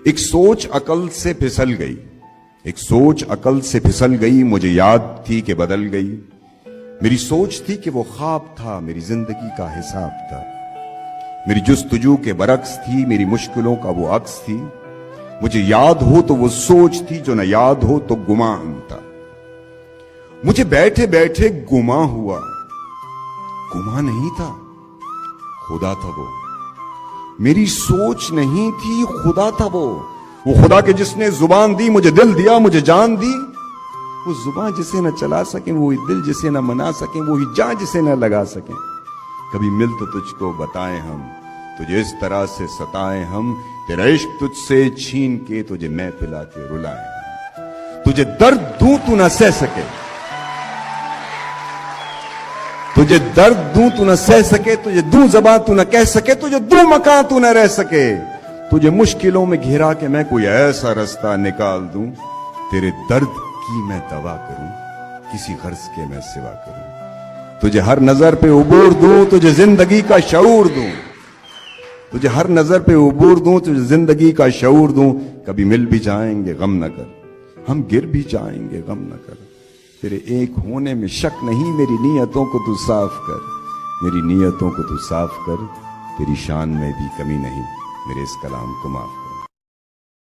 ایک سوچ عقل سے پھسل گئی، ایک سوچ عقل سے پھسل گئی، مجھے یاد تھی کہ بدل گئی۔ میری سوچ تھی کہ وہ خواب تھا، میری زندگی کا حساب تھا، میری جستجو کے برعکس تھی، میری مشکلوں کا وہ عکس تھی۔ مجھے یاد ہو تو وہ سوچ تھی، جو نہ یاد ہو تو گمان تھا۔ مجھے بیٹھے بیٹھے گما ہوا، گما نہیں تھا، خدا تھا وہ۔ میری سوچ نہیں تھی، خدا تھا وہ خدا کے جس نے زبان دی، مجھے دل دیا، مجھے جان دی۔ وہ زبان جسے نہ چلا سکیں، وہی دل جسے نہ منا سکیں، وہی جان جسے نہ لگا سکیں۔ کبھی مل تو تجھ کو بتائیں ہم، تجھے اس طرح سے ستائیں ہم، تیرا عشق تجھ سے چھین کے تجھے میں پلا کے رلائیں۔ تجھے درد دوں تو نہ سہ سکے، تجھے درد دوں تو نہ سہ سکے، تجھے دوں زبان تو نہ کہہ سکے، تجھے دوں مکان تو نہ رہ سکے۔ تجھے مشکلوں میں گھرا کے میں کوئی ایسا رستہ نکال دوں، تیرے درد کی میں دوا کروں، کسی غرض کے میں سوا کروں۔ تجھے ہر نظر پہ عبور دوں، تجھے زندگی کا شعور دوں، تجھے ہر نظر پہ عبور دوں، تجھے زندگی کا شعور دوں۔ کبھی مل بھی جائیں گے غم نہ کر، ہم گر بھی جائیں گے غم نہ کر۔ تیرے ایک ہونے میں شک نہیں، میری نیتوں کو تو صاف کر، میری نیتوں کو تو صاف کر۔ تیری شان میں بھی کمی نہیں، میرے اس کلام کو معاف کر۔